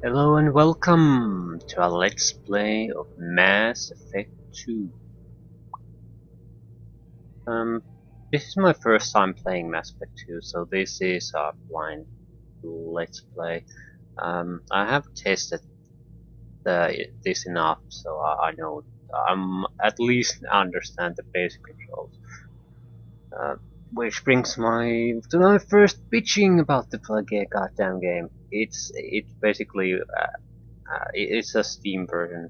Hello and welcome to a Let's Play of Mass Effect 2. This is my first time playing Mass Effect 2, so this is a blind Let's Play. I have tested this enough, so I know at least understand the basic controls. Which brings to my first bitching about the goddamn game. It's basically it's a Steam version.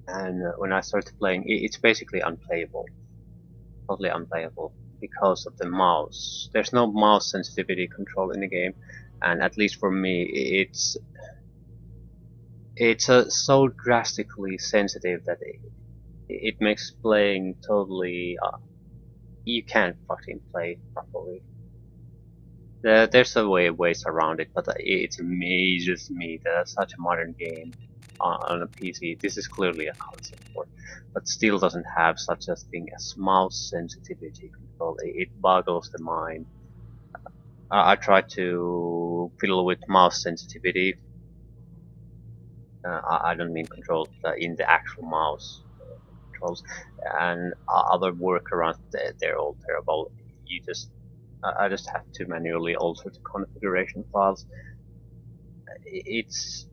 And when I started playing, it's basically unplayable, totally unplayable because of the mouse. There's no mouse sensitivity control in the game, and at least for me, it's so drastically sensitive that it makes playing totally. You can't fucking play properly. There's ways around it, but it amazes me that such a modern game on a PC, this is clearly a concept port, but still doesn't have such a thing as mouse sensitivity control. It boggles the mind. I tried to fiddle with mouse sensitivity. I don't mean control in the actual mouse controls, and other workarounds. They're all terrible. I just have to manually alter the configuration files. It's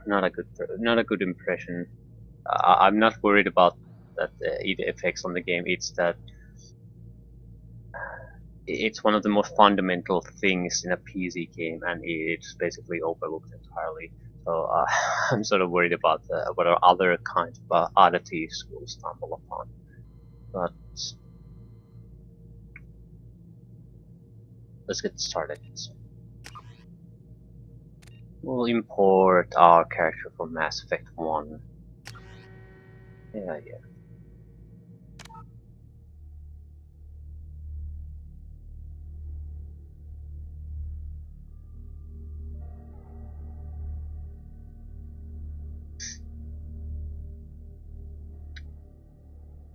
not a good impression. I'm not worried about that it effects on the game. It's that it's one of the most fundamental things in a PC game, and it's basically overlooked entirely. So I'm sort of worried about what other kinds of oddities we'll stumble upon. But let's get started. We'll import our character from Mass Effect 1. Yeah.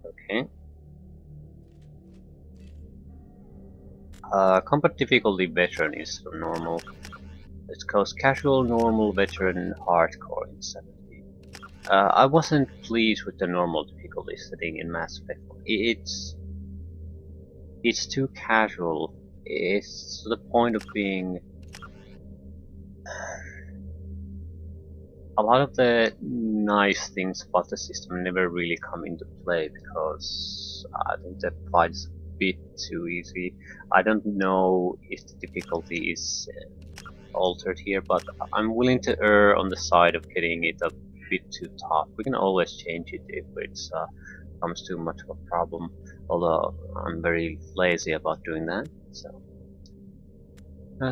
Okay. Combat difficulty veteran is normal. Let's go casual, normal, veteran, hardcore, insanity. I wasn't pleased with the normal difficulty setting in Mass Effect 1. It's too casual. It's to the point of being. A lot of the nice things about the system never really come into play because I think the fight's a bit too easy. I don't know if the difficulty is altered here, but I'm willing to err on the side of getting it a bit too tough. We can always change it if it becomes too much of a problem, although I'm very lazy about doing that. So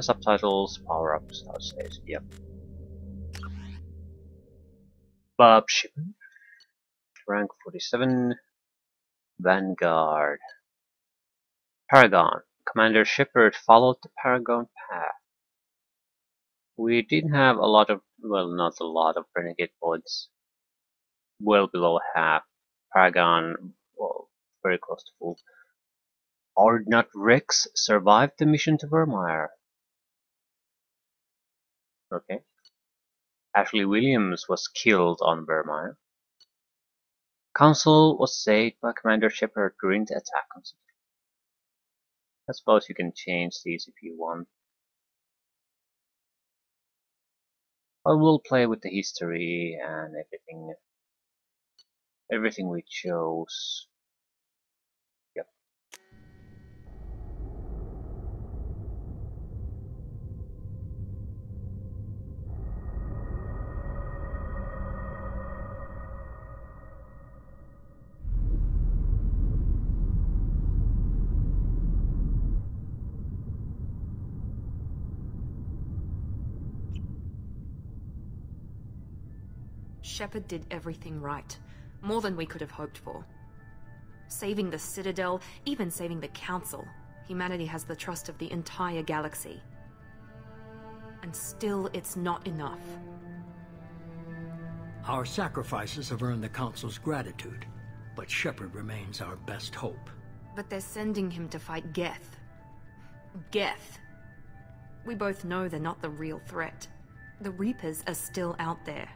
subtitles, power-ups, I'll say, yep. Bob Shipman, rank 47, Vanguard. Paragon. Commander Shepard followed the Paragon path. We did have a lot of, well, not a lot of renegade points. Well below half. Paragon, well, very close to full. Ordnat Rex survived the mission to Vermeer. Okay. Ashley Williams was killed on Vermeer. Council was saved by Commander Shepard during the attack on City. I suppose you can change these if you want. I will play with the history and everything we chose. Yep. Shepard did everything right, more than we could have hoped for. Saving the Citadel, even saving the Council, humanity has the trust of the entire galaxy. And still, it's not enough. Our sacrifices have earned the Council's gratitude, but Shepard remains our best hope. But they're sending him to fight Geth. Geth. We both know they're not the real threat. The Reapers are still out there.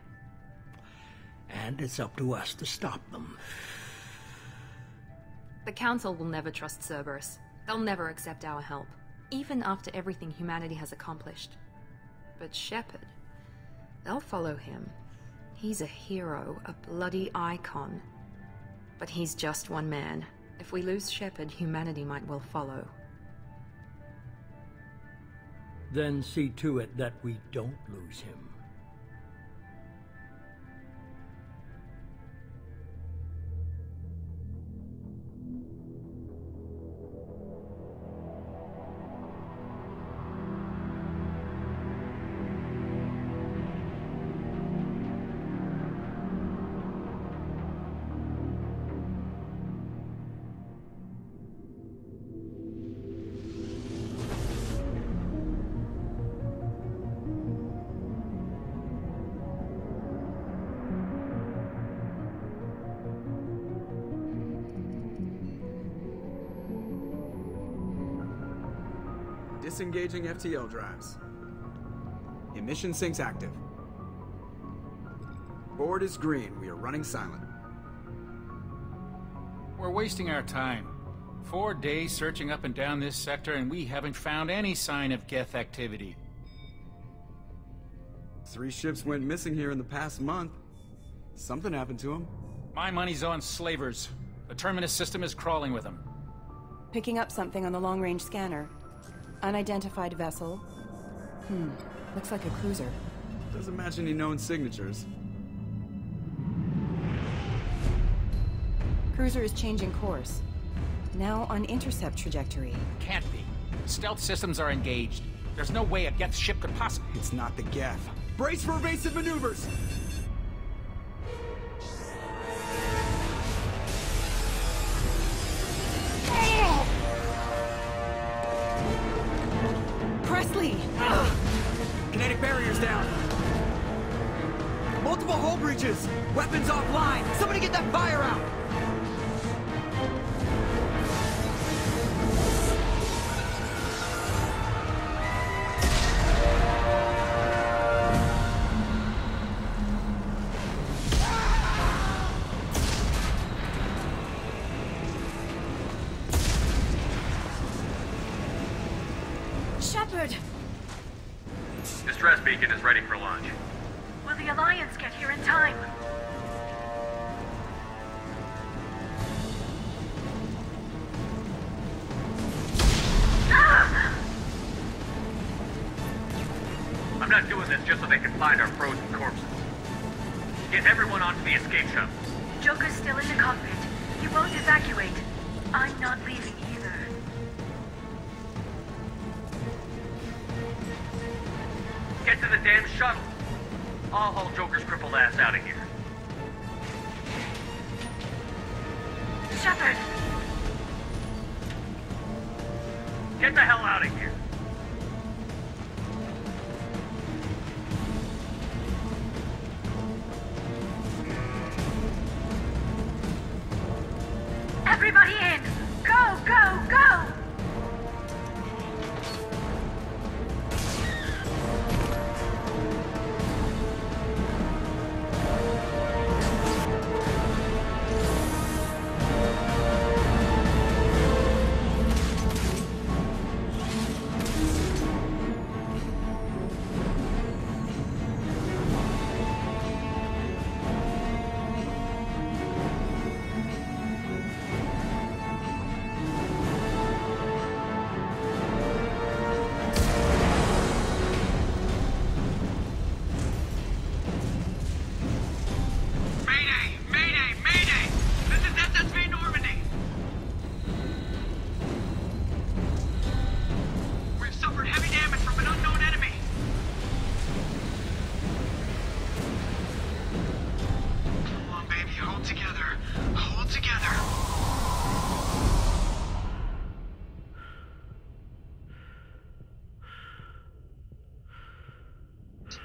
And it's up to us to stop them. The Council will never trust Cerberus. They'll never accept our help, even after everything humanity has accomplished. But Shepard, they'll follow him. He's a hero, a bloody icon. But he's just one man. If we lose Shepard, humanity might well follow. Then see to it that we don't lose him. Disengaging FTL drives. Emission sinks active. Board is green. We are running silent. We're wasting our time. 4 days searching up and down this sector, and we haven't found any sign of Geth activity. 3 ships went missing here in the past month. Something happened to them. My money's on slavers. The Terminus system is crawling with them. Picking up something on the long-range scanner. Unidentified vessel. Looks like a cruiser. Doesn't match any known signatures. Cruiser is changing course. Now on intercept trajectory. Can't be. Stealth systems are engaged. There's no way a Geth ship could possibly... It's not the Geth. Brace for evasive maneuvers! Presley! Kinetic barriers down! Multiple hull breaches! Weapons offline! Somebody get that fire out! Shepard! Distress beacon is ready for launch. Will the Alliance get here in time? I'm not doing this just so they can find our frozen corpses. Get everyone onto the escape shuttle. Joker's still in the cockpit. He won't evacuate. I'm not leaving either. Get to the damn shuttle. I'll haul Joker's crippled ass out of here. Shepard! Get the hell out of here. Everybody in! Go, go, go!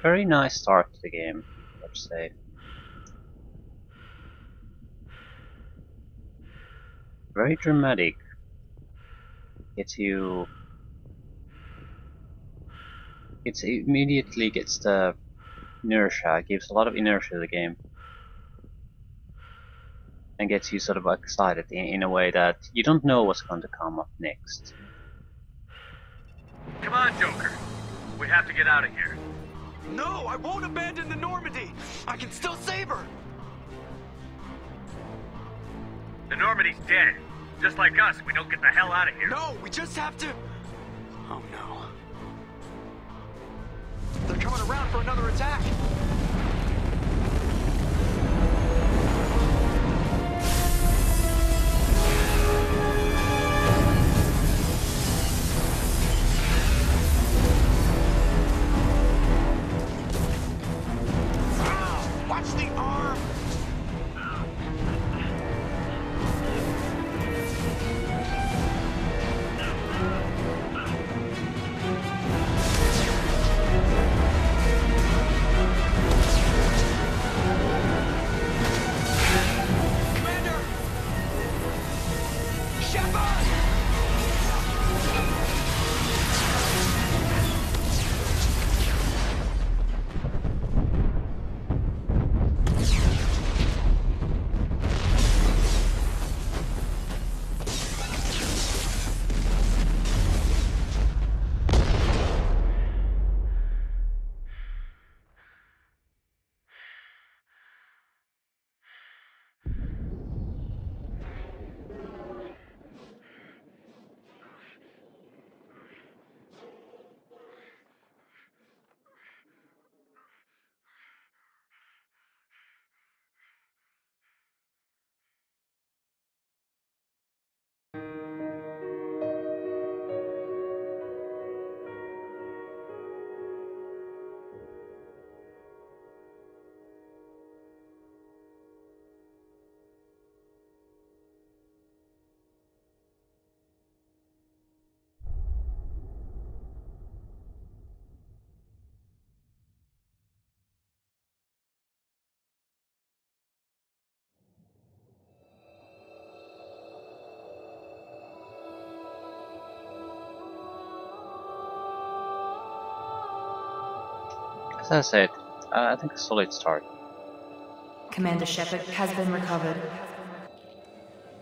Very nice start to the game, let's say. Very dramatic. Gets you it immediately gets the inertia, gives a lot of inertia to the game, and gets you sort of excited in a way that you don't know what's going to come up next. Come on, Joker. We have to get out of here. No, I won't abandon the Normandy. I can still save her. The Normandy's dead. Just like us, we don't get the hell out of here. No, we just have to... Oh no. They're coming around for another attack. Watch the arm! Commander! Shepard! As I said, I think a solid start. Commander Shepard has been recovered.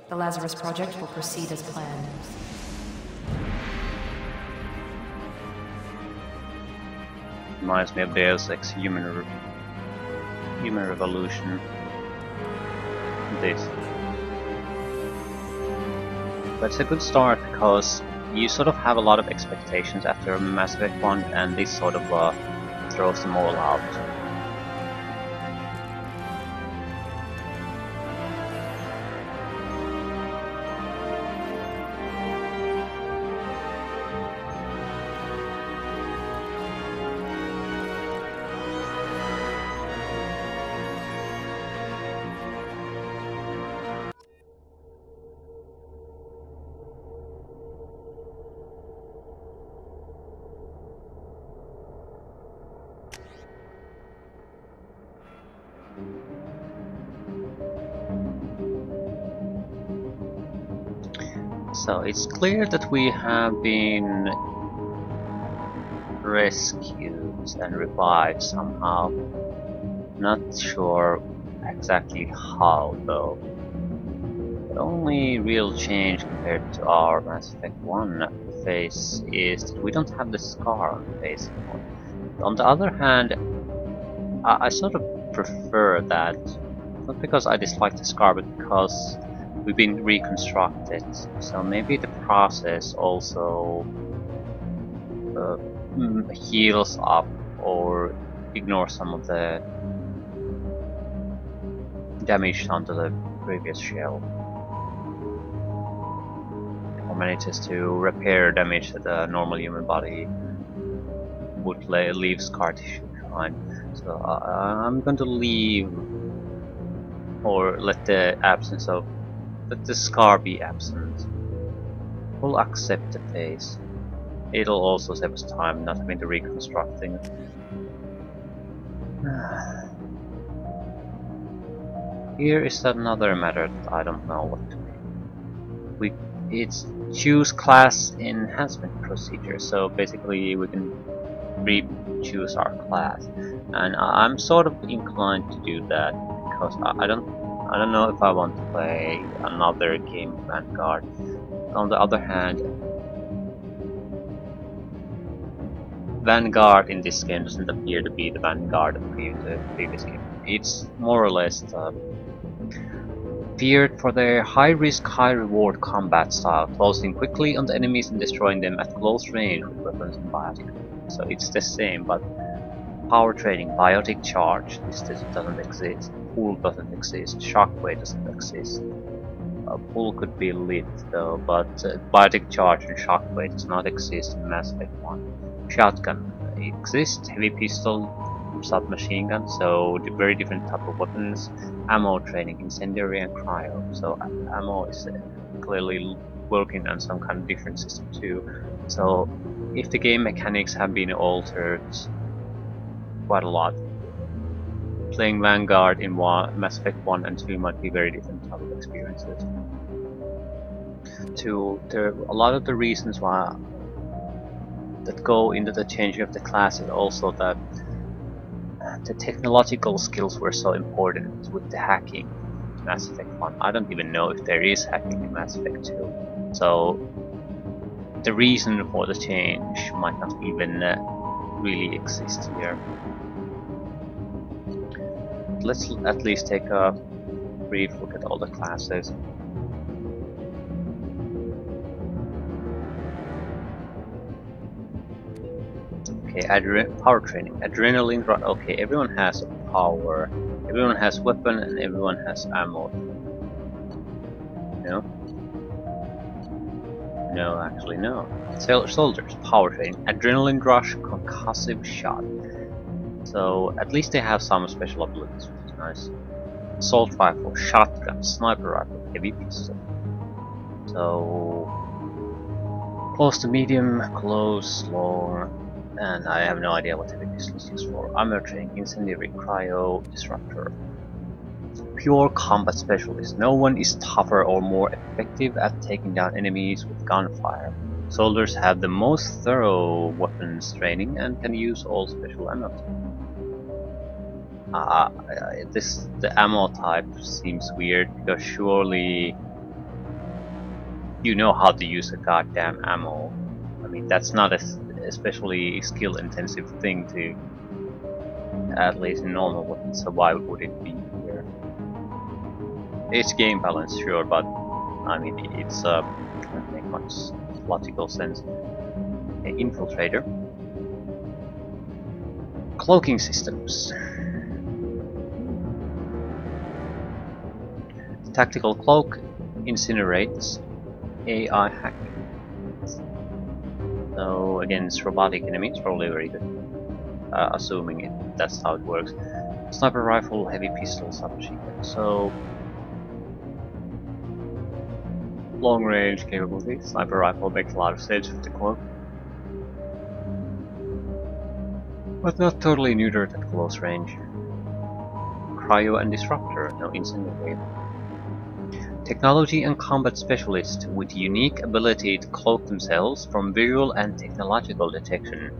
The Lazarus Project will proceed as planned. Reminds me of Deus Ex Human Revolution. This. But it's a good start because you sort of have a lot of expectations after Mass Effect 1, and this sort of throws them all out. So it's clear that we have been rescued and revived somehow. Not sure exactly how though. The only real change compared to our Mass Effect 1 face is that we don't have the scar on the face anymore. On the other hand, I sort of prefer that, not because I dislike the scar, but because we've been reconstructed. So maybe the process also heals up or ignores some of the damage done to the previous shell, or manages to repair damage that a normal human body would leave scar tissue behind. So I'm going to leave, or let the scar be absent. We'll accept the face. It'll also save us time, not having to reconstructing. Here is another matter that I don't know what to do. It's choose class enhancement procedure, so basically we can re-choose our class, and I'm sort of inclined to do that because I don't know if I want to play another game of Vanguard. On the other hand, Vanguard in this game doesn't appear to be the Vanguard of the previous game. It's more or less feared for their high-risk, high-reward combat style, closing quickly on the enemies and destroying them at close range with weapons and biotic. So it's the same, but power training, biotic charge, this doesn't exist. Pull doesn't exist. Shockwave doesn't exist. Pull could be lit though, but biotic charge and shockwave does not exist in Mass Effect 1. Shotgun exists, heavy pistol, submachine gun, so very different type of weapons. Ammo training, incendiary and cryo. So ammo is clearly working on some kind of different system too. So if the game mechanics have been altered quite a lot, playing Vanguard in Mass Effect 1 and 2 might be very different type of experiences. There are a lot of the reasons why that go into the changing of the class is also that the technological skills were so important with the hacking in Mass Effect 1. I don't even know if there is hacking in Mass Effect 2. So the reason for the change might not even really exist here. Let's at least take a brief look at all the classes. Okay, power training. Adrenaline run. Okay, everyone has a power. Everyone has weapon and everyone has ammo. No? No, actually no. Soldiers, power training. Adrenaline rush, concussive shot. So at least they have some special abilities, which is nice. Assault rifle, shotgun, sniper rifle, heavy pistol. So close to medium, close, long. And I have no idea what heavy pistol is used for. Armor training, incendiary, cryo, disruptor. Pure combat specialist. No one is tougher or more effective at taking down enemies with gunfire. Soldiers have the most thorough weapons training and can use all special ammo. The ammo type seems weird because surely you know how to use a goddamn ammo. I mean, that's not especially skill intensive thing to, at least in normal weapons, so why would it be here? It's game balance, sure, but I mean it's doesn't make much logical sense. Okay, infiltrator. Cloaking systems. Tactical cloak incinerates AI hacking. So against robotic enemies, probably very good. Assuming that's how it works. Sniper rifle, heavy pistol, submachine gun. So long range capability. Sniper rifle makes a lot of sense with the cloak, but not totally neutered at close range. Cryo and disruptor, no incendiary. Technology and combat specialists with unique ability to cloak themselves from visual and technological detection.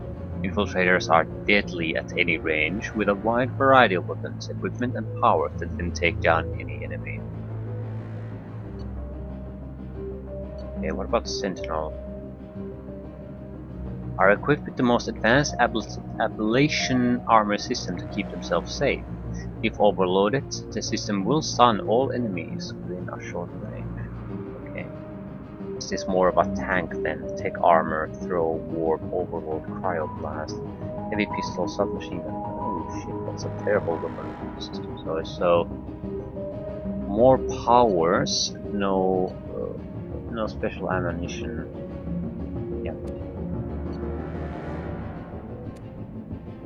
Infiltrators are deadly at any range, with a wide variety of weapons, equipment and powers that can take down any enemy. Okay, what about Sentinel? Are equipped with the most advanced ablation armor system to keep themselves safe. If overloaded, the system will stun all enemies within a short range. Okay. Is this more of a tank then? Take armor, throw, warp, overload, cryoblast, heavy pistol, submachine gun. Oh shit, that's a terrible weapon system. So more powers, no special ammunition. Yeah.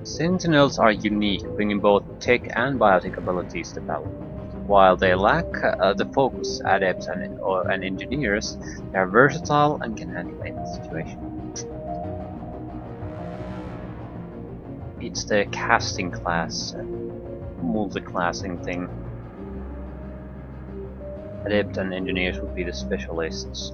Sentinels are unique, bringing both tech and biotic abilities to battle. While they lack the focus adepts and engineers, they are versatile and can handle any situation. It's the casting class, multi-classing thing. Adept and engineers would be the specialists.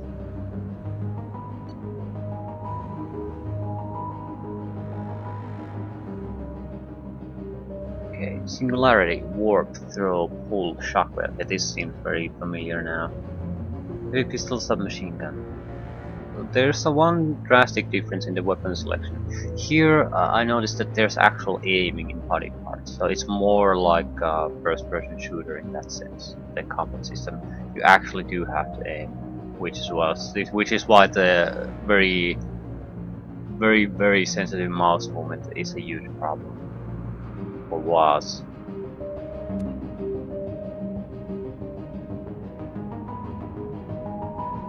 Okay, singularity, warp, throw, pull, shockwave. Okay, this seems very familiar now. Heavy pistol, submachine gun. There's a one drastic difference in the weapon selection. Here, I noticed that there's actual aiming in body parts, so it's more like a first-person shooter in that sense. The combat system, you actually do have to aim, which is why the very sensitive mouse movement is a huge problem, or was.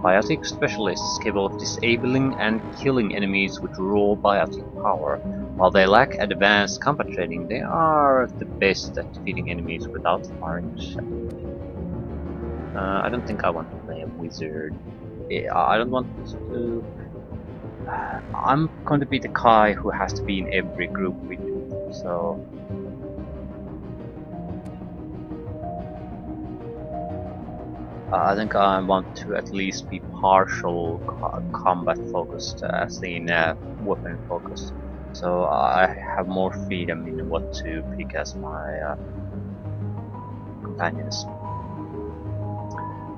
Biotic specialists capable of disabling and killing enemies with raw biotic power. While they lack advanced combat training, they are the best at defeating enemies without firing a shot. I don't think I want to play a wizard. I don't want to... I'm going to be the guy who has to be in every group we do, so... I think I want to at least be partial combat focused, as in weapon focused. So I have more freedom in what to pick as my companions.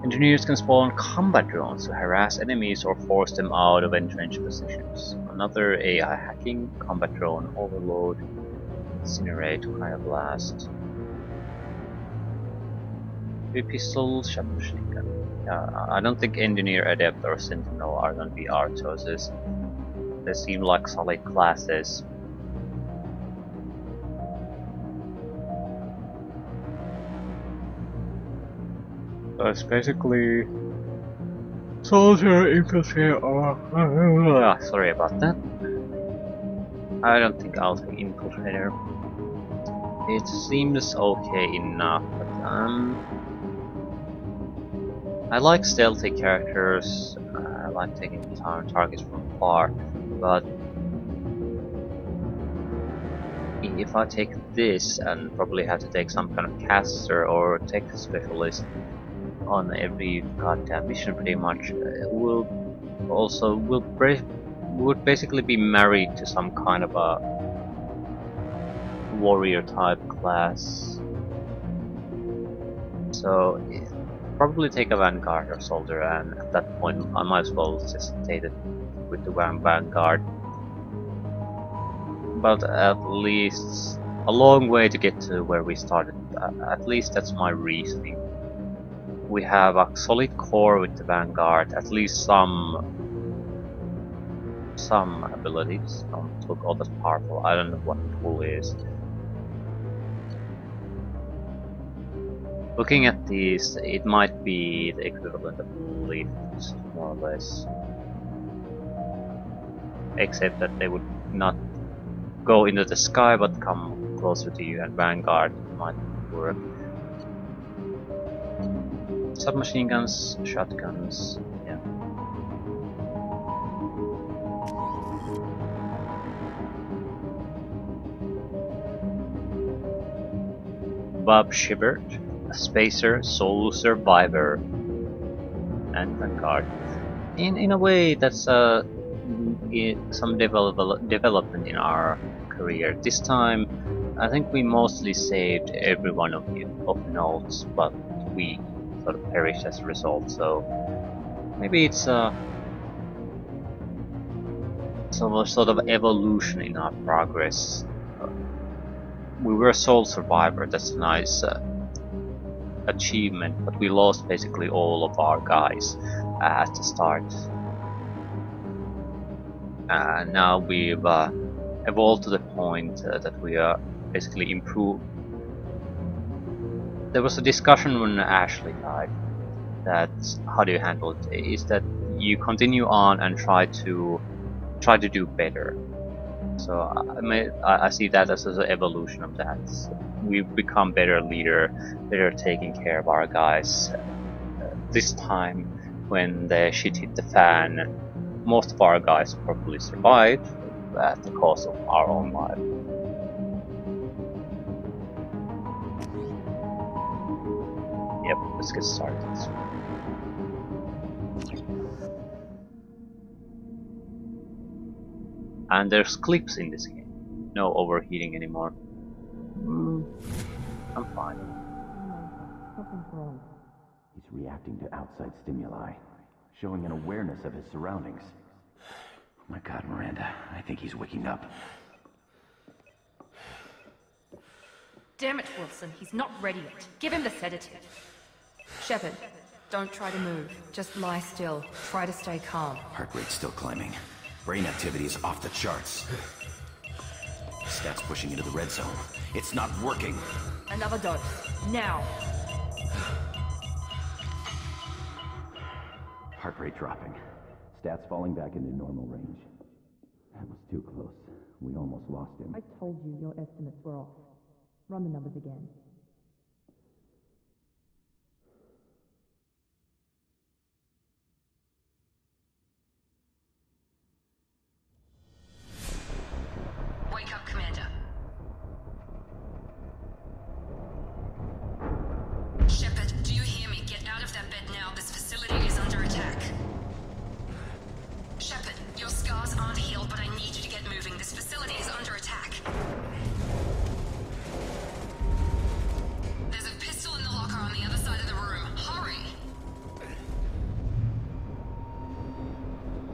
Engineers can spawn combat drones to harass enemies or force them out of entrenched positions. Another AI hacking, combat drone overload, incinerate, cryoblast. Pistol, submachine gun. I don't think Engineer, Adept, or Sentinel are going to be our choices. They seem like solid classes. So it's basically soldier, infantry, or sorry about that. I don't think I'll take infiltrator. It seems okay enough, but I like stealthy characters, I like taking targets from far, but if I take this and probably have to take some kind of caster or tech specialist on every goddamn mission pretty much, would basically be married to some kind of a warrior type class. So probably take a vanguard or soldier, and at that point I might as well just take it with the vanguard. But at least a long way to get to where we started. At least that's my reasoning. We have a solid core with the vanguard, at least some abilities. Don't look all that powerful. I don't know what pull is. Looking at these, it might be the equivalent of lift, more or less. Except that they would not go into the sky but come closer to you, and vanguard might work. Submachine guns, shotguns, yeah. Bob Shibert, a spacer, solo survivor, and vanguard. In a way, that's some development in our career. This time, I think we mostly saved every one of notes, but we sort of perished as a result. So maybe it's a sort of evolution in our progress. We were a sole survivor. That's a nice achievement, but we lost basically all of our guys at the start. Now we've evolved to the point that we are basically improved. There was a discussion when Ashley died that how do you handle it? Is that you continue on and try to do better. So I see that as an evolution of that. So we've become better leader, better taking care of our guys. This time, when the shit hit the fan, most of our guys probably survived at the cost of our own life. Yep, let's get started. And there's clips in this game. No overheating anymore. I'm fine. Something's wrong. He's reacting to outside stimuli, showing an awareness of his surroundings. Oh my God, Miranda, I think he's waking up. Damn it, Wilson. He's not ready yet. Give him the sedative. Shepard, don't try to move. Just lie still. Try to stay calm. Heart rate's still climbing. Brain activity is off the charts. Stats pushing into the red zone. It's not working. Another dose. Now. Heart rate dropping. Stats falling back into normal range. That was too close. We almost lost him. I told you your estimates were off. Run the numbers again. Wake up, Commander. Shepard, do you hear me? Get out of that bed now. This facility is under attack. Shepard, your scars aren't healed, but I need you to get moving. This facility is under attack. There's a pistol in the locker on the other side of the room. Hurry!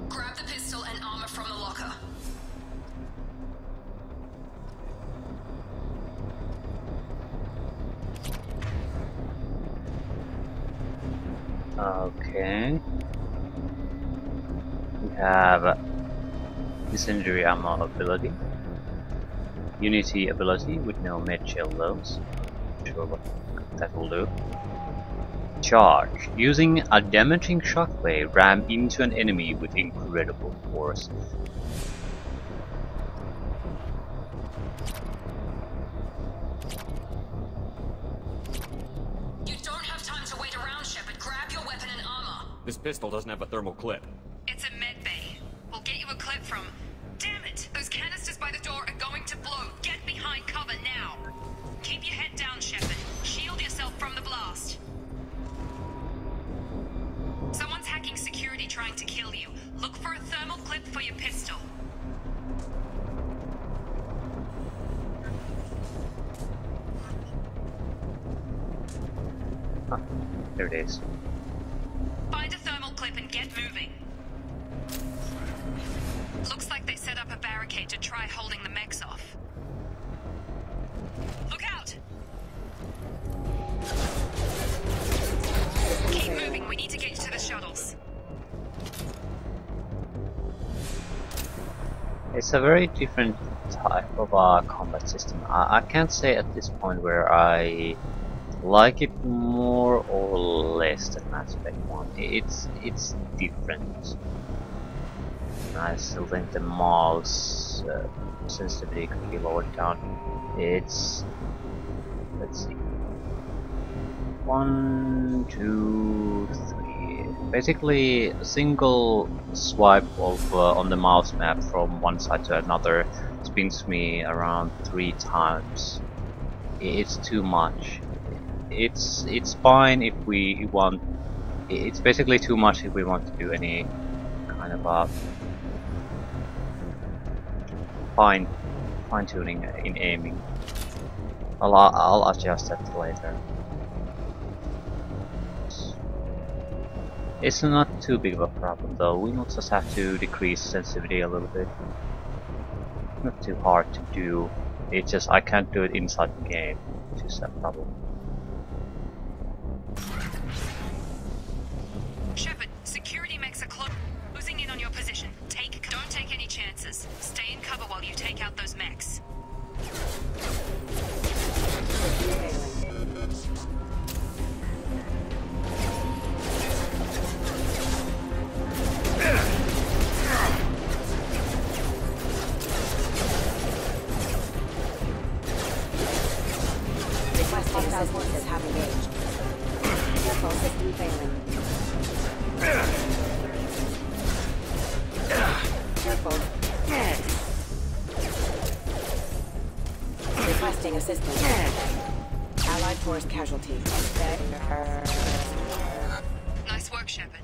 Grab the pistol and armor from the locker. Okay. We have Incendiary Ammo ability, Unity ability with no med shell loads. Sure what that will do. Charge. Using a damaging shockwave, ram into an enemy with incredible force. You don't have time to wait around, Shepard. Grab your weapon and armor. This pistol doesn't have a thermal clip. It's a med bay. We'll get you a clip from... Damn it! Those canisters by the door are going to blow. Get behind cover now. Keep your head down, Shepard. Shield yourself from the blast. Someone's hacking security trying to kill you. Look for a thermal clip for your pistol. Ah, there it is. Find a thermal clip and get moving. Looks like they set up a barricade to try holding the mechs off. Look out! Keep moving, we need to get you to the shuttles. It's a very different type of combat system. I can't say at this point where I like it more or less than Mass Effect 1. It's different. I still think the mouse sensitivity could be lowered down. It's, let's see, 1, 2, 3. Basically, a single swipe of on the mouse map from one side to another spins me around 3 times. It's too much. It's fine if we want. It's basically too much if we want to do any kind of fine tuning in aiming. I'll adjust that later. It's not too big of a problem though. We will just have to decrease sensitivity a little bit. Not too hard to do. It's just I can't do it inside the game, which is a problem. Shepard, security mechs are closing in on your position. Don't take any chances. Stay in cover while you take out those mechs. Requesting assistance have engaged. Careful, system failing. Careful. Requesting assistance. Allied force casualty. Nice work, Shepard.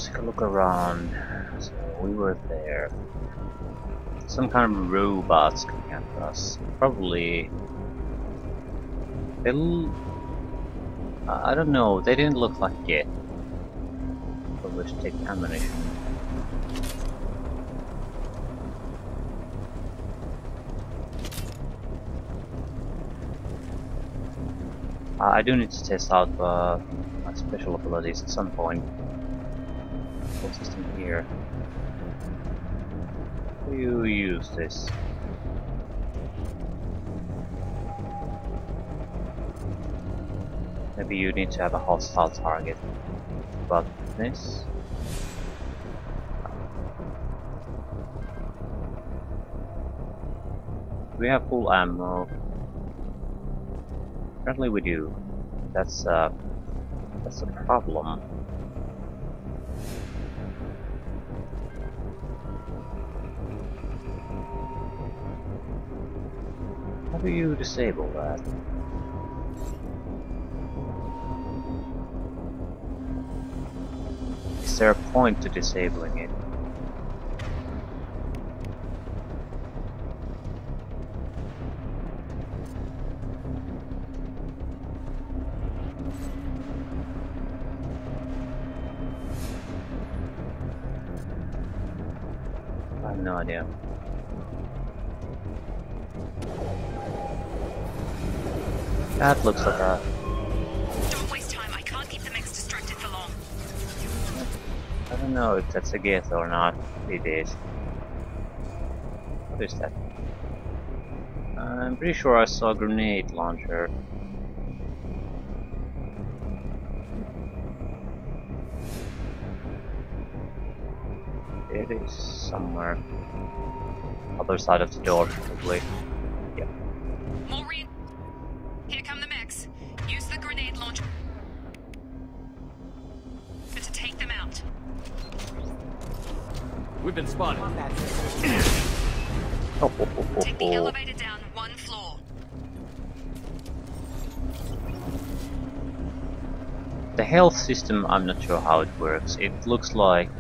let's take a look around. So we were there. Some kind of robots coming after us. Probably. I don't know. They didn't look like it. But let's take ammunition. I do need to test out my special abilities at some point. What's this thing here? How do you use this? Maybe you need to have a hostile target. But this? We have full ammo. Apparently we do. That's a problem. How do you disable that? Is there a point to disabling it? I have no idea. That looks like a... Don't waste time. I can't keep the mix distracted for long. I don't know if that's a gift or not. It is. What is that? I'm pretty sure I saw a grenade launcher. It is somewhere. Other side of the door, probably. Yep. Maureen, here come the mechs. Use the grenade launcher to take them out. We've been spotted. Take the elevator down one floor. The health system, I'm not sure how it works. It looks like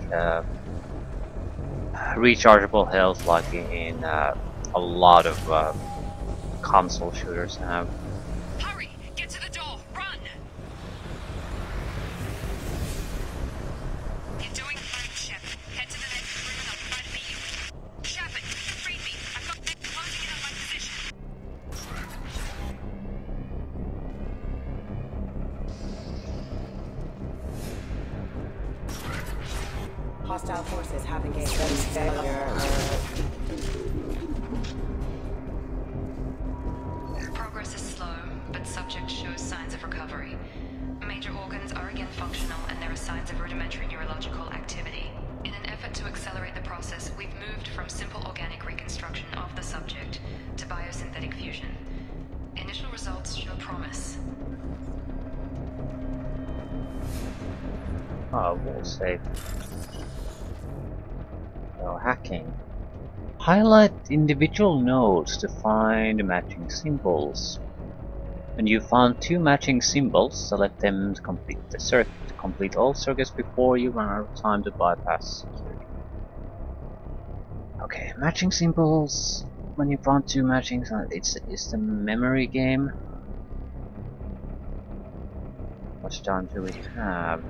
rechargeable health, like in a lot of console shooters have. Hurry! Get to the door! Run! You're doing fine, Shep. Head to the next room and I'll try to beat you. Shepard, read me. I've got them closing in on my position. Hostile forces have engaged failure. Progress is slow, but subject shows signs of recovery. Major organs are again functional, and there are signs of rudimentary neurological activity. In an effort to accelerate the process, we've moved from simple organic reconstruction of the subject to biosynthetic fusion. Initial results show promise. Oh, we'll save. So, hacking. Highlight individual nodes to find matching symbols. When you found 2 matching symbols, select them to complete the circuit. Complete all circuits before you run out of time to bypass security. Okay, matching symbols. When you found 2 matching, it's the memory game. How much time do we have?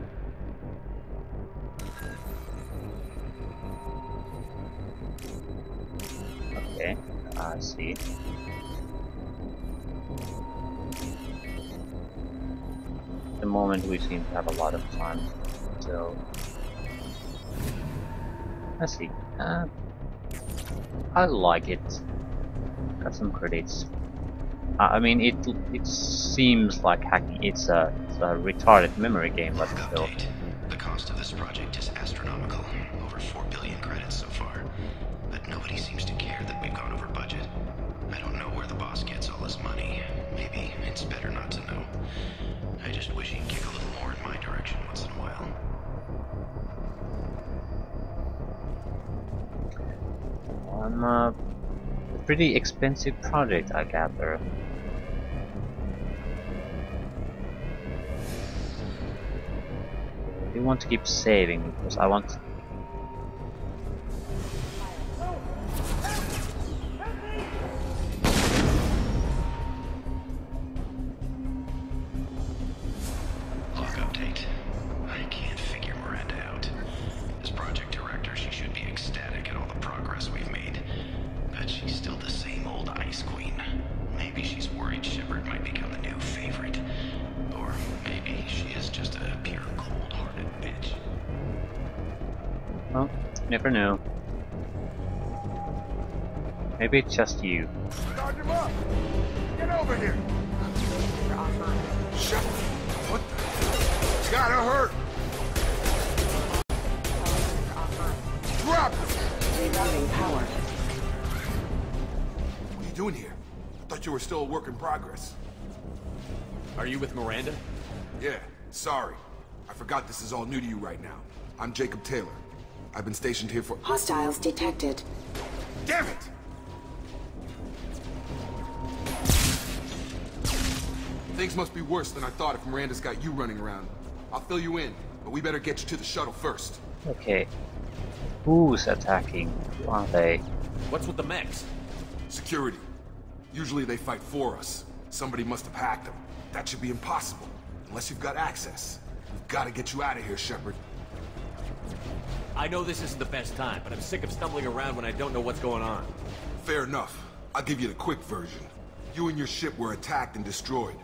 Okay, I see. At the moment we seem to have a lot of time, so let's see. I like it. Got some credits. I mean, it seems like hacking. It's a retarded memory game, but still. The cost of this project is astronomical. Over 4 billion credits so far. But nobody seems to care that we've gone over budget. I don't know where the boss gets all this money. Maybe it's better not to know. I just wish he'd kick a little more in my direction once in a while. A pretty expensive project, I gather. do want to keep saving because I want. Log update. I can't figure Miranda out. As project director, she should be ecstatic at all the progress we've made. But she's still the same old ice queen. Maybe she's worried Shepard might become the new favorite. Or maybe she is just a pure cold-hearted bitch. Well, never know. Maybe it's just you. Start him up! Get over here! You're offline. Shut up! What the? Gotta hurt! You're offline. Drop him! Rerouting power. What are you doing here? I thought you were still a work in progress. Are you with Miranda? Yeah, sorry. I forgot this is all new to you right now. I'm Jacob Taylor. I've been stationed here for— Hostiles detected. Damn it! Things must be worse than I thought if Miranda's got you running around. I'll fill you in, but we better get you to the shuttle first. Okay. Who's attacking? Who are they? What's with the mechs? Security. Usually they fight for us. Somebody must have hacked them. That should be impossible, unless you've got access. We've got to get you out of here, Shepard. I know this isn't the best time, but I'm sick of stumbling around when I don't know what's going on. Fair enough. I'll give you the quick version. You and your ship were attacked and destroyed.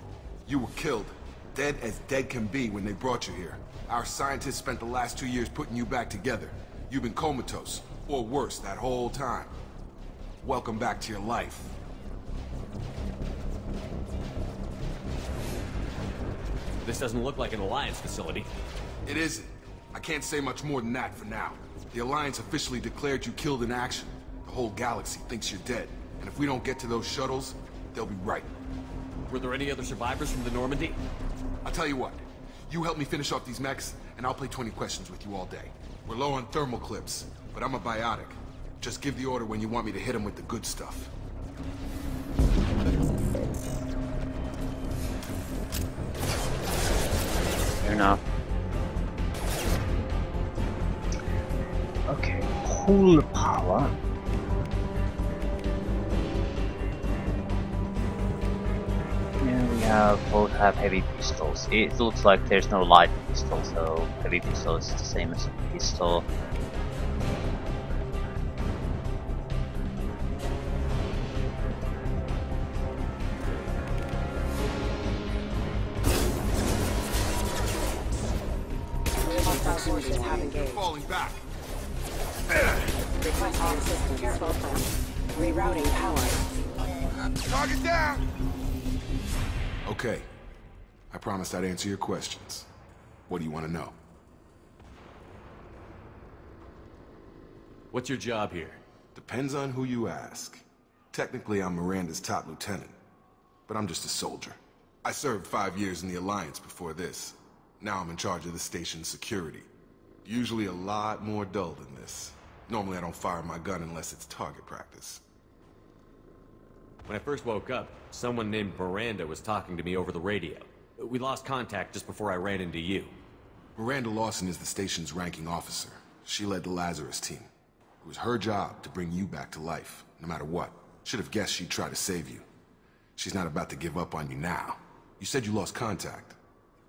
You were killed. Dead as dead can be when they brought you here. Our scientists spent the last 2 years putting you back together. You've been comatose, or worse, that whole time. Welcome back to your life. This doesn't look like an Alliance facility. It isn't. I can't say much more than that for now. The Alliance officially declared you killed in action. The whole galaxy thinks you're dead. And if we don't get to those shuttles, they'll be right. Were there any other survivors from the Normandy? I'll tell you what. You help me finish off these mechs, and I'll play 20 questions with you all day. We're low on thermal clips, but I'm a biotic. Just give the order when you want me to hit them with the good stuff. Fair enough. Okay, cool power. Yeah, we both have heavy pistols. It looks like there's no light pistol, so heavy pistol is the same as pistol. Hostile forces have engaged. Falling back. Requesting assistance. Careful. Rerouting power. Target down! Okay. I promised I'd answer your questions. What do you want to know? What's your job here? Depends on who you ask. Technically, I'm Miranda's top lieutenant. But I'm just a soldier. I served 5 years in the Alliance before this. Now I'm in charge of the station's security. Usually a lot more dull than this. Normally I don't fire my gun unless it's target practice. When I first woke up, someone named Miranda was talking to me over the radio. We lost contact just before I ran into you. Miranda Lawson is the station's ranking officer. She led the Lazarus team. It was her job to bring you back to life, no matter what. Should have guessed she'd try to save you. She's not about to give up on you now. You said you lost contact.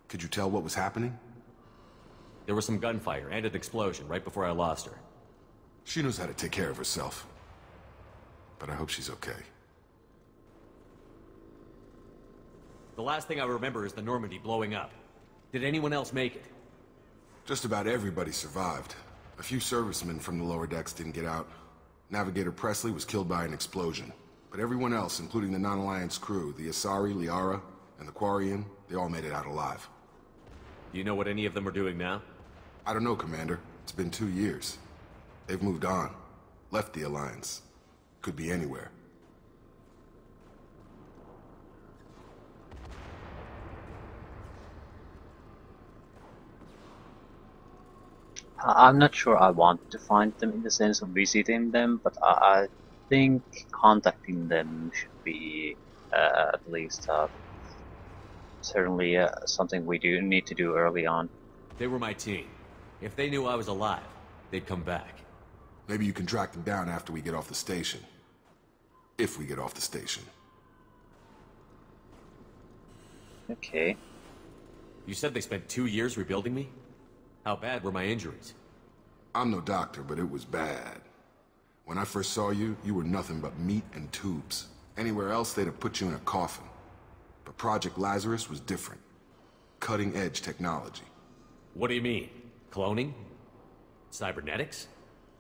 Could you tell what was happening? There was some gunfire and an explosion right before I lost her. She knows how to take care of herself. But I hope she's okay. The last thing I remember is the Normandy blowing up. Did anyone else make it? Just about everybody survived. A few servicemen from the lower decks didn't get out. Navigator Presley was killed by an explosion. But everyone else, including the non-Alliance crew, the Asari, Liara, and the Quarian, they all made it out alive. Do you know what any of them are doing now? I don't know, Commander. It's been 2 years. They've moved on. Left the Alliance. Could be anywhere. I'm not sure I want to find them in the sense of visiting them, but I think contacting them should be at least certainly something we do need to do early on. They were my team. If they knew I was alive, they'd come back. Maybe you can track them down after we get off the station. If we get off the station. Okay. You said they spent 2 years rebuilding me? How bad were my injuries? I'm no doctor, but it was bad. When I first saw you, you were nothing but meat and tubes. Anywhere else, they'd have put you in a coffin. But Project Lazarus was different. Cutting-edge technology. What do you mean? Cloning? Cybernetics?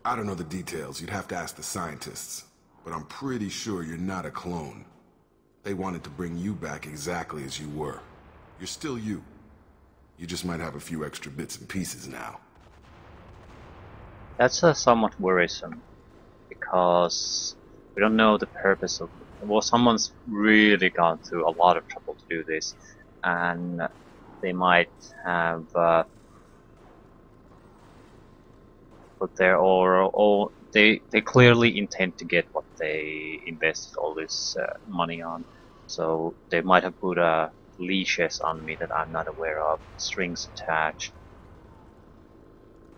I don't know the details. You'd have to ask the scientists. But I'm pretty sure you're not a clone. They wanted to bring you back exactly as you were. You're still you. You just might have a few extra bits and pieces now. That's somewhat worrisome, because we don't know the purpose of it. Well, someone's really gone through a lot of trouble to do this, and they might have put their all they clearly intend to get what they invested all this money on. So they might have put leashes on me that I'm not aware of, strings attached.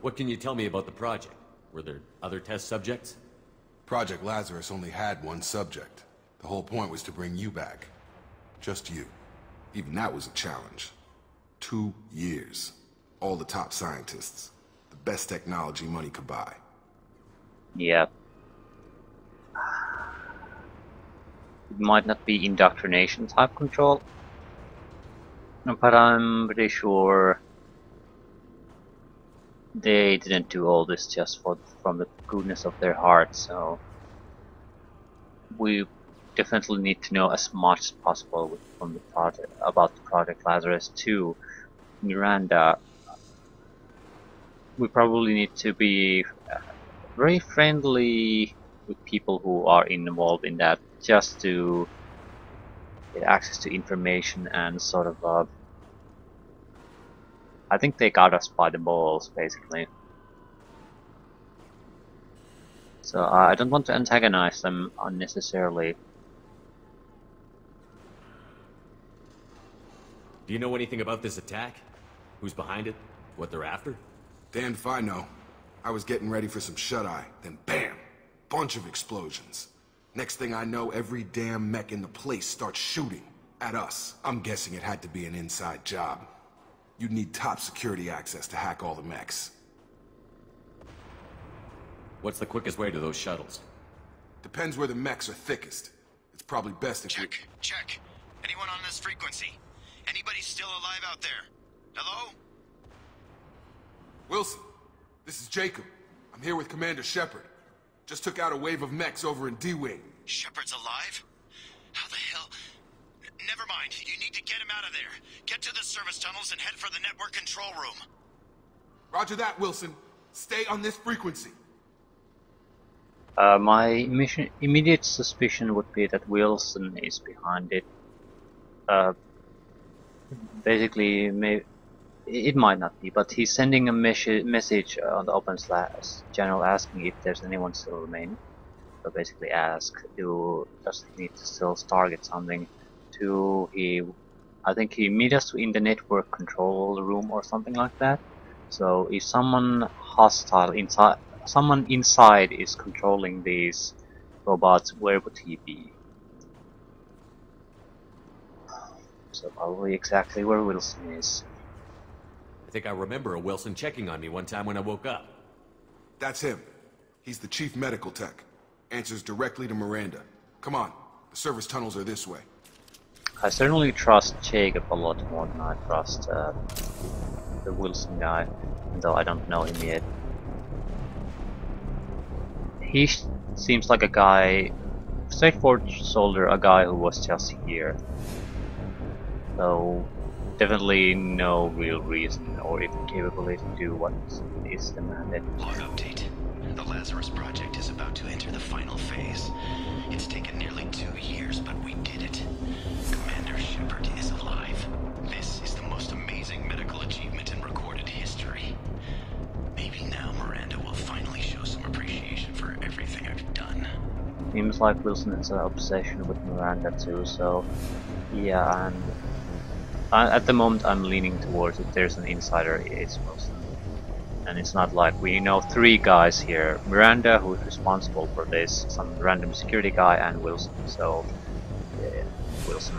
What can you tell me about the project? Were there other test subjects? Project Lazarus only had one subject. The whole point was to bring you back. Just you. Even that was a challenge. 2 years. All the top scientists. The best technology money could buy. Yeah. It might not be indoctrination type control, but I'm pretty sure they didn't do all this just from the goodness of their heart, so we definitely need to know as much as possible from the project about the Project Lazarus to Miranda. We probably need to be very friendly with people who are involved in that, just to get access to information and sort of I think they got us by the balls, basically. So I don't want to antagonize them unnecessarily. Do you know anything about this attack? Who's behind it? What they're after? Damned if I know. I was getting ready for some shut-eye, then bam! Bunch of explosions. Next thing I know, every damn mech in the place starts shooting at us. I'm guessing it had to be an inside job. You'd need top security access to hack all the mechs. What's the quickest way to those shuttles? Depends where the mechs are thickest. It's probably best if Check. Anyone on this frequency? Anybody still alive out there? Hello? Wilson, this is Jacob. I'm here with Commander Shepard. Just took out a wave of mechs over in D-Wing. Shepard's alive? How the hell? Never mind. You need to get him out of there. Get to the service tunnels and head for the network control room. Roger that, Wilson. Stay on this frequency. My immediate suspicion would be that Wilson is behind it. Basically, it might not be, but he's sending a message on the open slash channel asking if there's anyone still remaining. So basically does he need to still target something? I think he meet us in the network control room or something like that. So if someone hostile someone inside is controlling these robots, where would he be? So probably exactly where Wilson is. I think I remember a Wilson checking on me one time when I woke up. That's him. He's the chief medical tech. Answers directly to Miranda. Come on, the service tunnels are this way. I certainly trust Jacob a lot more than I trust the Wilson guy, though I don't know him yet. He seems like a guy, straightforward soldier, a guy who was just here. So definitely no real reason or even capability to do what is demanded. Log update. The Lazarus project is about to enter the final phase. It's taken nearly 2 years, but we did it. Commander Shepard is alive. This is the most amazing medical achievement in recorded history. Maybe now Miranda will finally show some appreciation for everything I've done. Seems like Wilson has an obsession with Miranda too, so yeah, and at the moment I'm leaning towards if there's an insider, it's Wilson. And it's not like we know 3 guys here. Miranda, who's responsible for this, some random security guy, and Wilson. So, yeah, Wilson.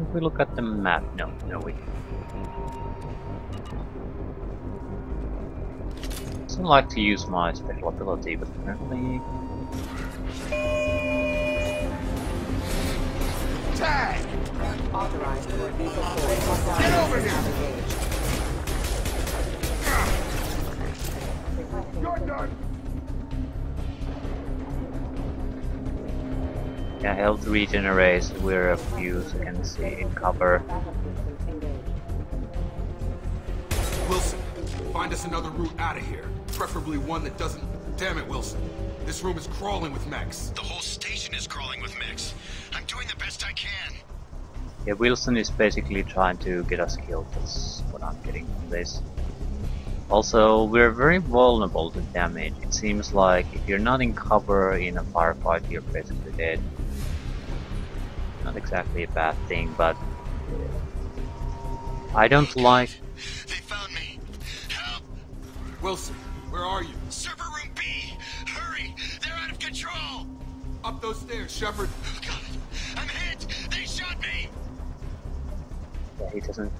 If we look at the map, no, we I like to use my special ability, but apparently... Tag! Authorized for lethal force. Get over here! You're done! Yeah, health regenerates, we're a few seconds in cover. Wilson, find us another route out of here. Preferably one that doesn't... Damn it, Wilson. This room is crawling with mechs. The whole station is crawling with mechs. I'm doing the best I can. Yeah, Wilson is basically trying to get us killed. That's what I'm getting from this. Also, we're very vulnerable to damage. It seems like if you're not in cover in a firefight, you're basically dead. Not exactly a bad thing, but... I don't like... They found me. Help! Wilson, where are you? Server room B! Hurry! They're out of control! Up those stairs, Shepard. Oh, God! I'm hit! They shot me! Yeah, he doesn't...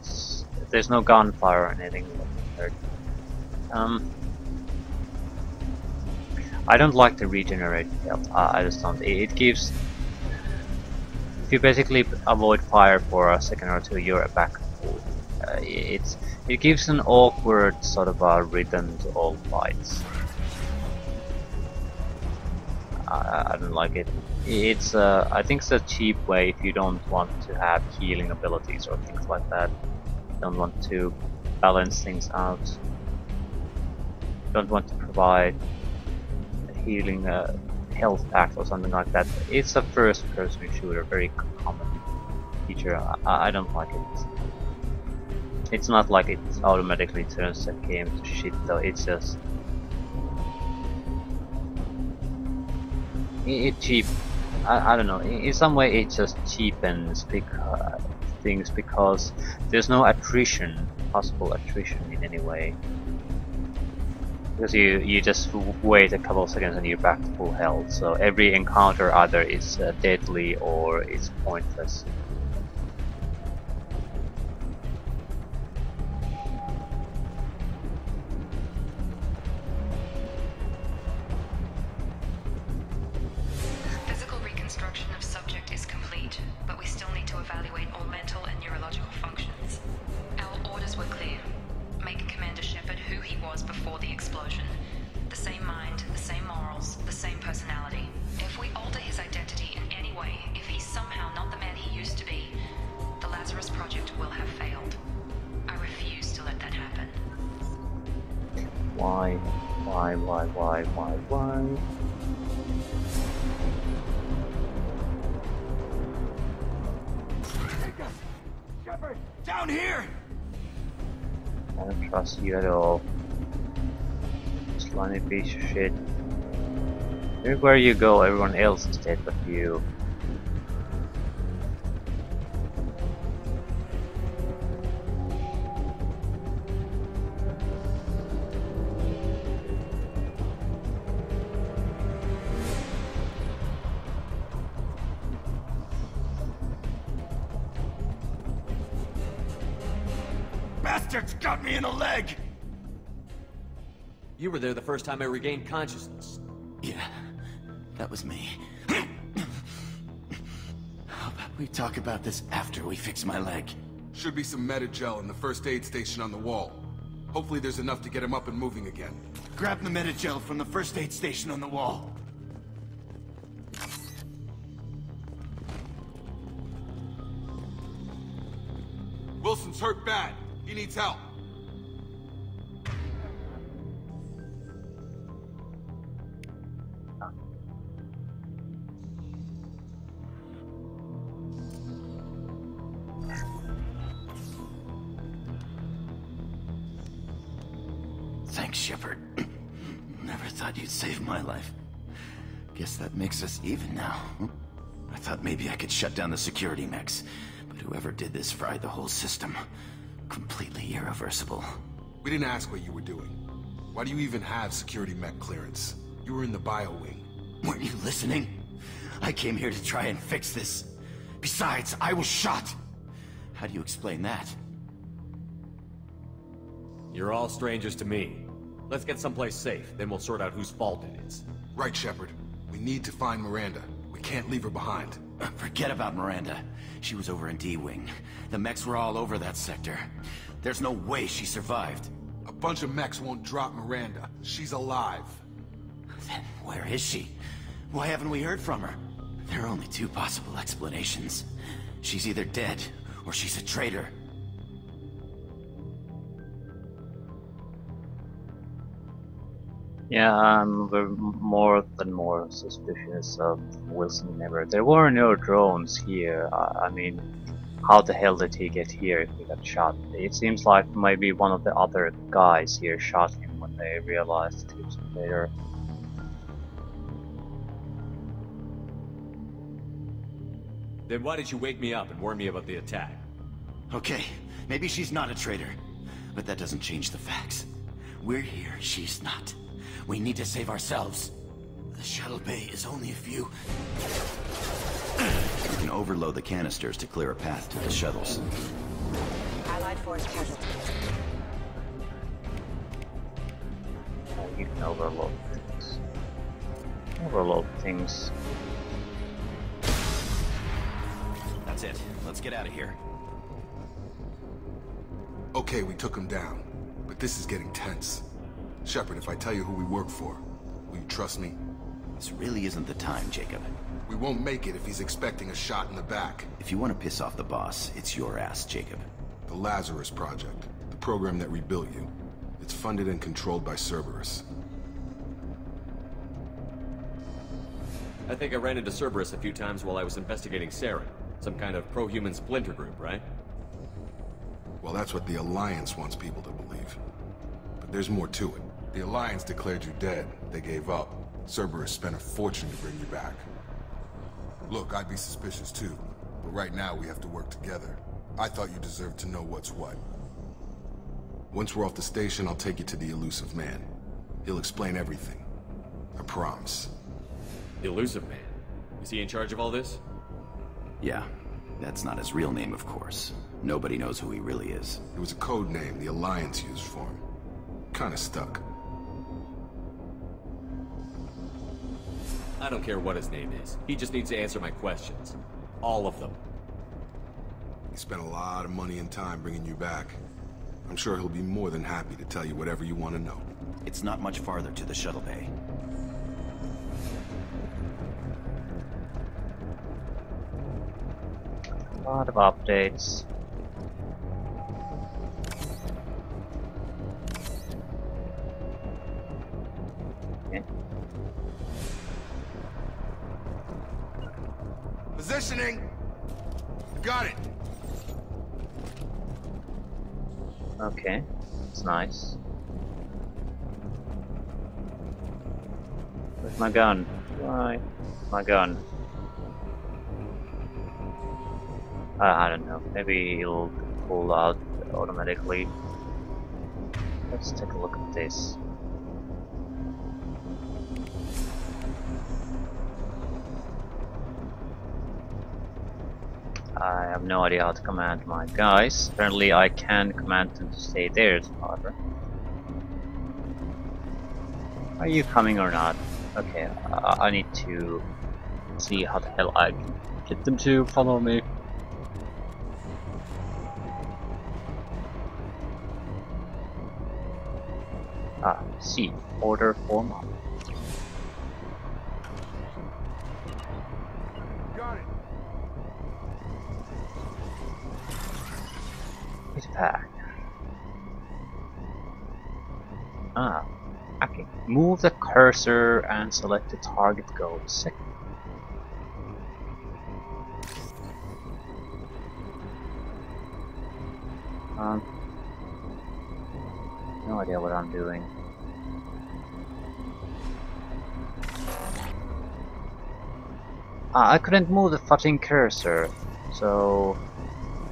There's no gunfire or anything. I don't like the regenerated health. I just don't. It gives... If you basically avoid fire for a second or two, you're back. It gives an awkward sort of a rhythm to all fights. I don't like it. It's I think it's a cheap way if you don't want to have healing abilities or things like that. Don't want to balance things out. Don't want to provide a healing health pack or something like that. It's a first-person shooter, very common feature. I don't like it. It's not like it automatically turns the game to shit though, it's just... It cheap... I don't know, in some way it just cheapens things because there's no attrition, possible attrition in any way. Because you just wait a couple of seconds and you're back to full health, so every encounter either is deadly or it's pointless. Physical reconstruction of subject is complete, but we still need to evaluate all mental and neurological functions. Our orders were clear. Make Commander Shepard who he was before the explosion. The same mind, the same morals, the same personality. If we alter his identity in any way, if he's somehow not the man he used to be, the Lazarus Project will have failed. I refuse to let that happen. Why? Shepard, down here! I don't trust you at all. Slimy piece of shit. Everywhere you go, everyone else is dead but you. Bastards got me in the leg! You were there the first time I regained consciousness. Yeah, that was me. How about we talk about this after we fix my leg? Should be some Metagel in the first aid station on the wall. Hopefully there's enough to get him up and moving again. Grab the Metagel from the first aid station on the wall. Wilson's hurt bad. He needs help. Thanks, Shepard. Never thought you'd save my life. Guess that makes us even now. I thought maybe I could shut down the security mechs, but whoever did this fried the whole system. Completely irreversible. We didn't ask what you were doing. Why do you even have security mech clearance? You were in the bio wing. Weren't you listening? I came here to try and fix this. Besides, I was shot. How do you explain that? You're all strangers to me. Let's get someplace safe, then we'll sort out whose fault it is. Right, Shepard. We need to find Miranda. We can't leave her behind. Forget about Miranda. She was over in D-Wing. The mechs were all over that sector. There's no way she survived. A bunch of mechs won't drop Miranda. She's alive. Then where is she? Why haven't we heard from her? There are only two possible explanations. She's either dead, or she's a traitor. Yeah, I'm more suspicious of Wilson Never. There were no drones here. I mean, how the hell did he get here if he got shot? It seems like maybe one of the other guys here shot him when they realized he was a traitor. Then why did you wake me up and warn me about the attack? Okay, maybe she's not a traitor, but that doesn't change the facts. We're here, she's not. We need to save ourselves. The shuttle bay is only a few. We can overload the canisters to clear a path to the shuttles. Allied force casualty. You can overload things. Overload things. That's it. Let's get out of here. Okay, we took him down, but this is getting tense. Shepard, if I tell you who we work for, will you trust me? This really isn't the time, Jacob. We won't make it if he's expecting a shot in the back. If you want to piss off the boss, it's your ass, Jacob. The Lazarus Project, the program that rebuilt you. It's funded and controlled by Cerberus. I think I ran into Cerberus a few times while I was investigating Saren. Some kind of pro-human splinter group, right? Well, that's what the Alliance wants people to believe. But there's more to it. The Alliance declared you dead. They gave up. Cerberus spent a fortune to bring you back. Look, I'd be suspicious too, but right now we have to work together. I thought you deserved to know what's what. Once we're off the station, I'll take you to the Elusive Man. He'll explain everything. I promise. The Elusive Man? Is he in charge of all this? Yeah. That's not his real name, of course. Nobody knows who he really is. It was a code name the Alliance used for him. Kinda stuck. I don't care what his name is. He just needs to answer my questions. All of them. He spent a lot of money and time bringing you back. I'm sure he'll be more than happy to tell you whatever you want to know. It's not much farther to the shuttle bay. A lot of updates. Okay. Positioning! Got it! Okay, it's nice. Where's my gun? Why? My gun. I don't know. Maybe he'll pull out automatically. Let's take a look at this. I have no idea how to command my guys. Apparently I can command them to stay there, however. Are you coming or not? Okay, I need to see how the hell I can get them to follow me. C. Order form up. Got it. It's packed. Okay. Move the cursor and select the target goal. Second. No idea what I'm doing. I couldn't move the fucking cursor, so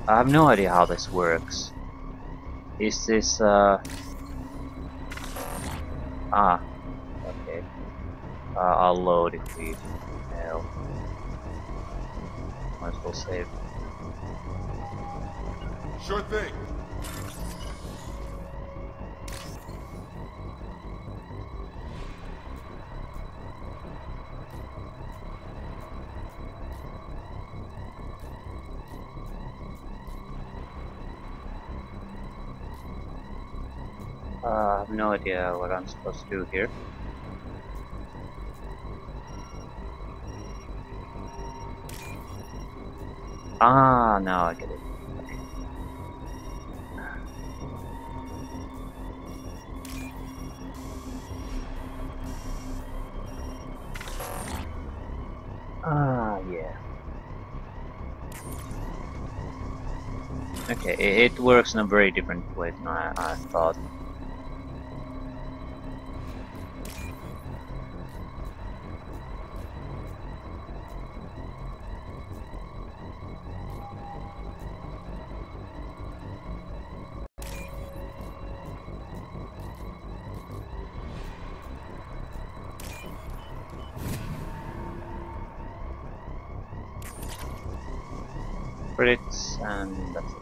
I have no idea how this works. Is this okay. I'll load if we fail. Might as well save. Sure thing. I have no idea what I'm supposed to do here. Ah, now I get it. Okay. Ah, yeah. Okay, it works in a very different way than I thought. Credits, and that's it.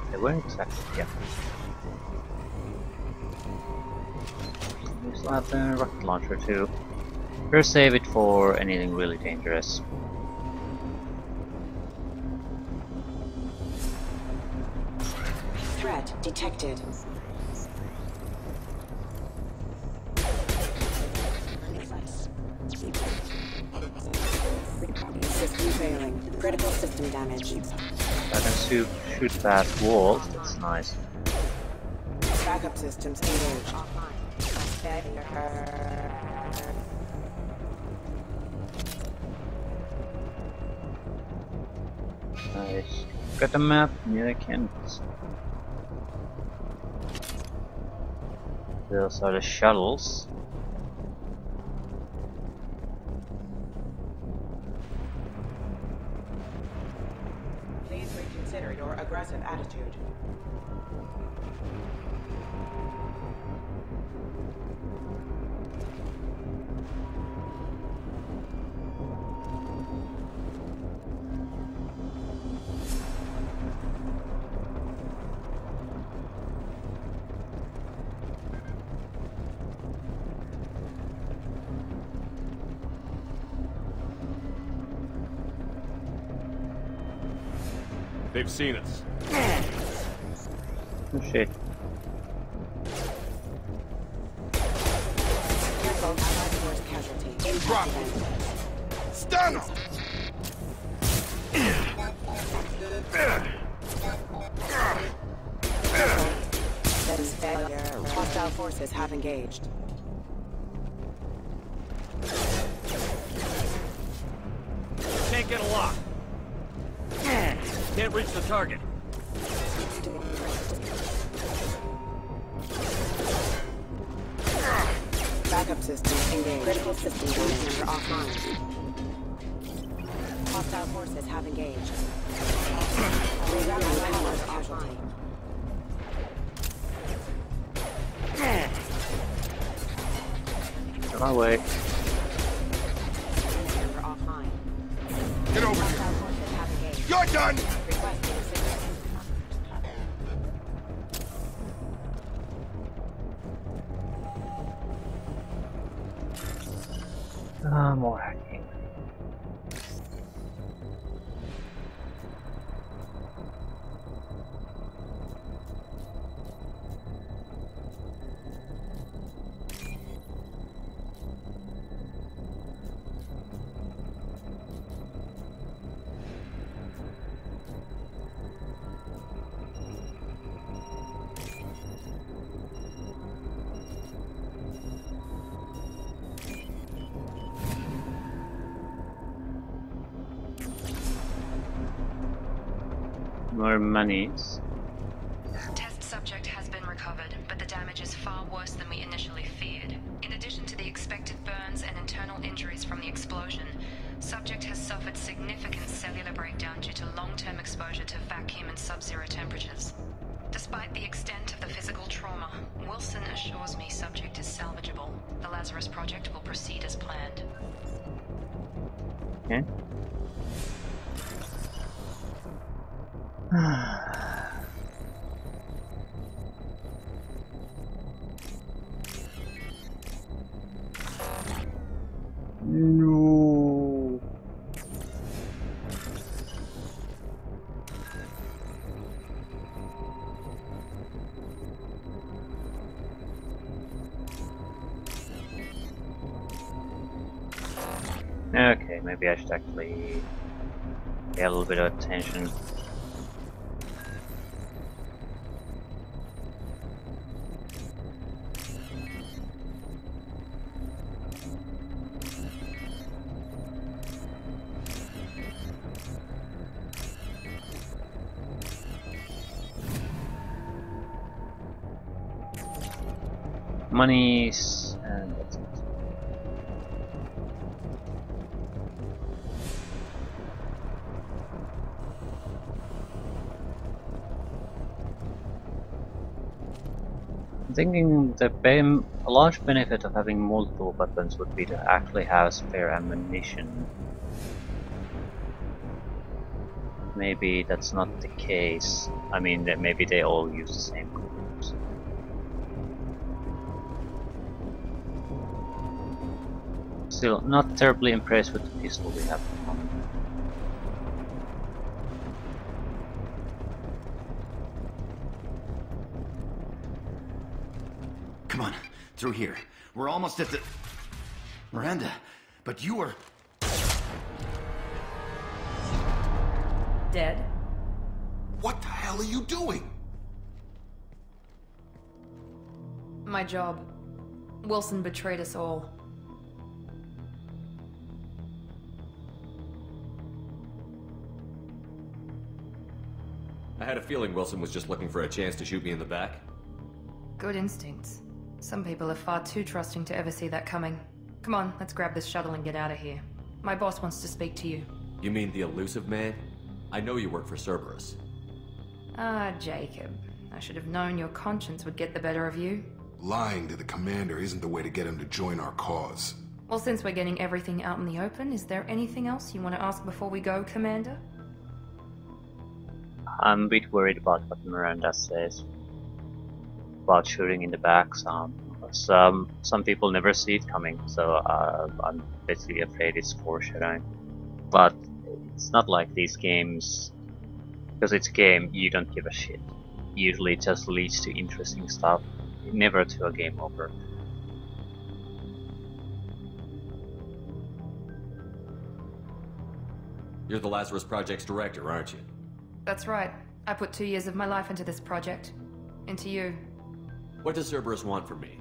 Okay, where exactly? Yeah. We still have the rocket launcher too. First save it for anything really dangerous. Threat detected. System failing. Critical system damage. I can shoot past walls, that's nice. Backup systems engaged. Nice. Got the map? Yeah, I can. Those are the shuttles. Please reconsider your aggressive attitude. They've seen us. Oh shit. Drop him! Stun him! That is failure. Hostile forces have engaged. Can't get a lock. Can't reach the target. Backup systems engaged. Critical system damage are offline. Hostile forces have engaged. Rerouting powers offline. Get my way. Offline. Get over here! You're done! More hacking. More monies. Test subject has been recovered, but the damage is far worse than we initially feared. In addition to the expected burns and internal injuries from the explosion, subject has suffered significant cellular breakdown due to long-term exposure to vacuum and sub-zero temperatures. Despite the extent of the physical trauma, Wilson assures me subject is salvageable. The Lazarus Project will proceed as planned. Okay. No. Okay, maybe I should actually get a little bit of attention. Monies and that's it. I'm thinking a large benefit of having multiple weapons would be to actually have spare ammunition. Maybe that's not the case. I mean, that maybe they all use the same groups. Still, not terribly impressed with the pistol we have at the moment. Come on, through here. We're almost at the... Miranda, but you were... Dead? What the hell are you doing? My job. Wilson betrayed us all. I had a feeling Wilson was just looking for a chance to shoot me in the back. Good instincts. Some people are far too trusting to ever see that coming. Come on, let's grab this shuttle and get out of here. My boss wants to speak to you. You mean the elusive man? I know you work for Cerberus. Ah, Jacob. I should have known your conscience would get the better of you. Lying to the commander isn't the way to get him to join our cause. Well, since we're getting everything out in the open, is there anything else you want to ask before we go, Commander? I'm a bit worried about what Miranda says about shooting in the back. Some people never see it coming, so I'm basically afraid it's foreshadowing. But it's not like these games, because it's a game, you don't give a shit. Usually it just leads to interesting stuff, never to a game over. You're the Lazarus Project's director, aren't you? That's right. I put 2 years of my life into this project. Into you. What does Cerberus want from me?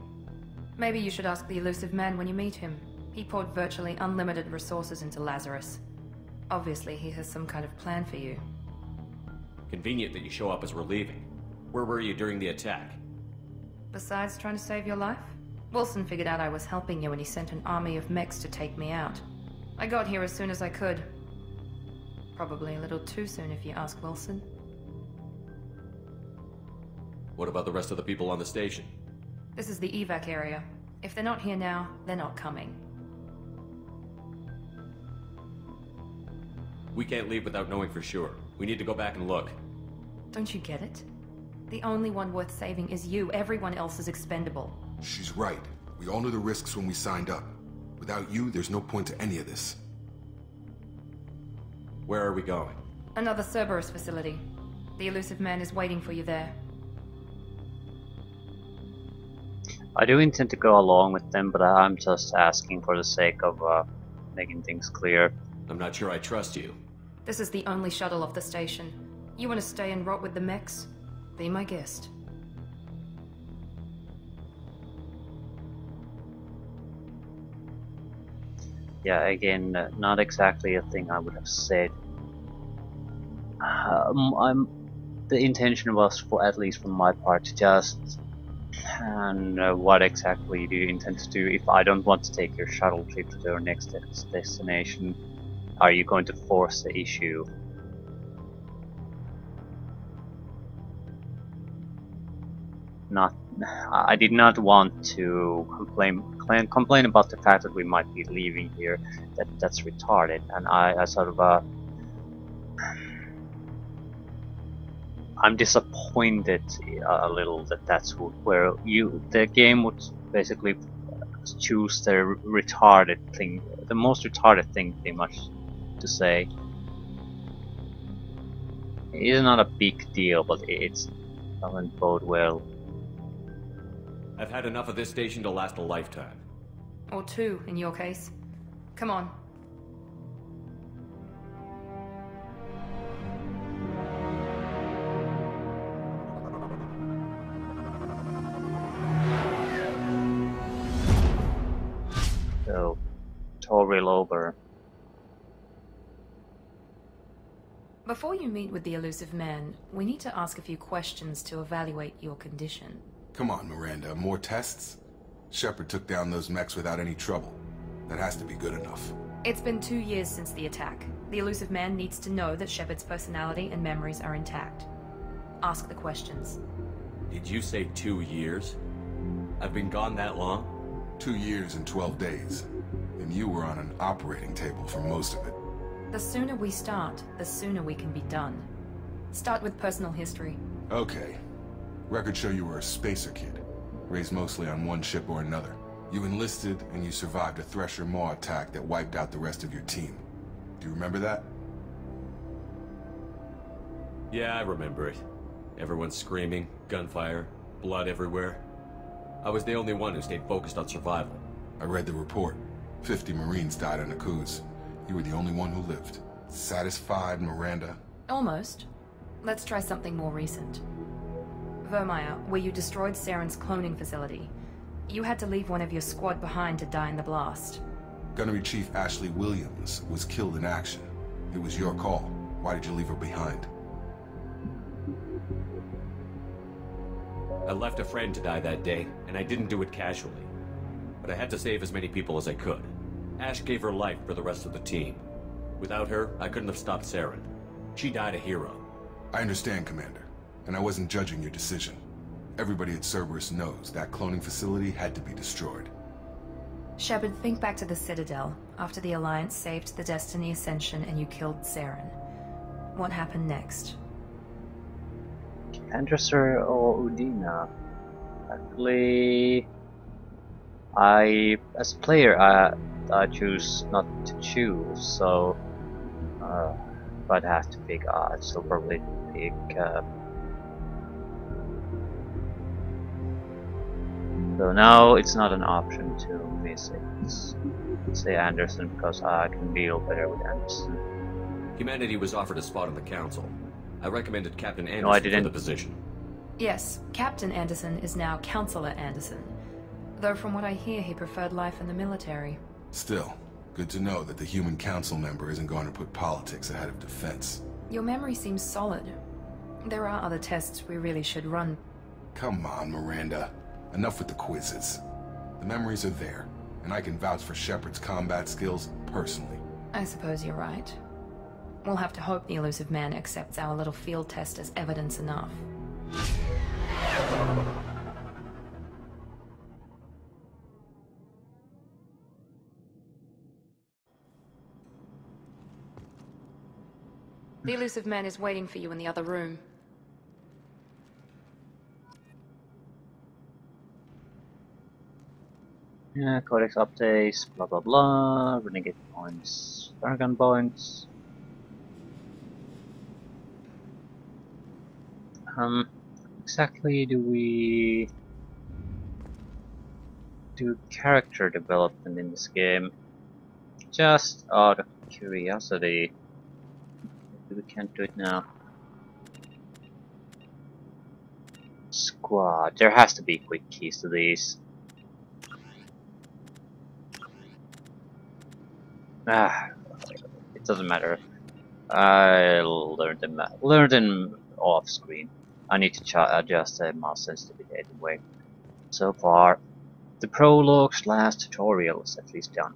Maybe you should ask the elusive man when you meet him. He poured virtually unlimited resources into Lazarus. Obviously, he has some kind of plan for you. Convenient that you show up as we're leaving. Where were you during the attack? Besides trying to save your life, Wilson figured out I was helping you and he sent an army of mechs to take me out. I got here as soon as I could. Probably a little too soon if you ask Wilson. What about the rest of the people on the station? This is the evac area. If they're not here now, they're not coming. We can't leave without knowing for sure. We need to go back and look. Don't you get it? The only one worth saving is you. Everyone else is expendable. She's right. We all knew the risks when we signed up. Without you, there's no point to any of this. Where are we going? Another Cerberus facility. The elusive man is waiting for you there. I do intend to go along with them, but I'm just asking for the sake of making things clear. I'm not sure I trust you. This is the only shuttle off the station. You want to stay and rot with the mechs? Be my guest. Yeah, again, not exactly a thing I would have said. The intention was, for at least from my part, to just And what exactly do you intend to do if I don't want to take your shuttle trip to your next destination? Are you going to force the issue? Not. I did not want to complain about the fact that we might be leaving here. That's retarded, and I sort of I'm disappointed a little that that's where the game would basically choose the retarded thing, the most retarded thing, pretty much, to say. It's not a big deal, but it doesn't bode well. I've had enough of this station to last a lifetime. Or 2, in your case. Come on. So, Toril over. Before you meet with the elusive man, we need to ask a few questions to evaluate your condition. Come on, Miranda, more tests? Shepard took down those mechs without any trouble. That has to be good enough. It's been 2 years since the attack. The elusive man needs to know that Shepard's personality and memories are intact. Ask the questions. Did you say 2 years? I've been gone that long? 2 years and 12 days. And you were on an operating table for most of it. The sooner we start, the sooner we can be done. Start with personal history. Okay. Records show you were a spacer kid, raised mostly on one ship or another. You enlisted and you survived a Thresher Maw attack that wiped out the rest of your team. Do you remember that? Yeah, I remember it. Everyone screaming, gunfire, blood everywhere. I was the only one who stayed focused on survival. I read the report. 50 Marines died in a cruise. You were the only one who lived. Satisfied, Miranda? Almost. Let's try something more recent. Vermeer, where you destroyed Saren's cloning facility. You had to leave one of your squad behind to die in the blast. Gunnery Chief Ashley Williams was killed in action. It was your call. Why did you leave her behind? I left a friend to die that day, and I didn't do it casually. But I had to save as many people as I could. Ash gave her life for the rest of the team. Without her, I couldn't have stopped Saren. She died a hero. I understand, Commander, and I wasn't judging your decision. Everybody at Cerberus knows that cloning facility had to be destroyed. Shepard, think back to the Citadel, after the Alliance saved the Destiny Ascension and you killed Saren. What happened next? Andresser or Udina? Actually, as a player, I choose not to choose, so if I'd have to pick, I'd still probably pick so now it's not an option to miss it. Let's say Anderson, because I can deal better with Anderson. Humanity was offered a spot on the council. I recommended Captain Anderson No, I didn't. for the position. Yes, Captain Anderson is now Counselor Anderson. Though from what I hear, he preferred life in the military. Still, good to know that the human council member isn't going to put politics ahead of defense. Your memory seems solid. There are other tests we really should run. Come on, Miranda. Enough with the quizzes. The memories are there, and I can vouch for Shepard's combat skills personally. I suppose you're right. We'll have to hope the elusive man accepts our little field test as evidence enough. The elusive man is waiting for you in the other room. Yeah, codex updates, blah blah blah, renegade points, Dragon points. Exactly do we do character development in this game? Just out of curiosity. We can't do it now. Squad. There has to be quick keys to these. It doesn't matter. I'll learn them off screen. I need to adjust the mouse sensitivity anyway. so far. The prologue / tutorial is at least done.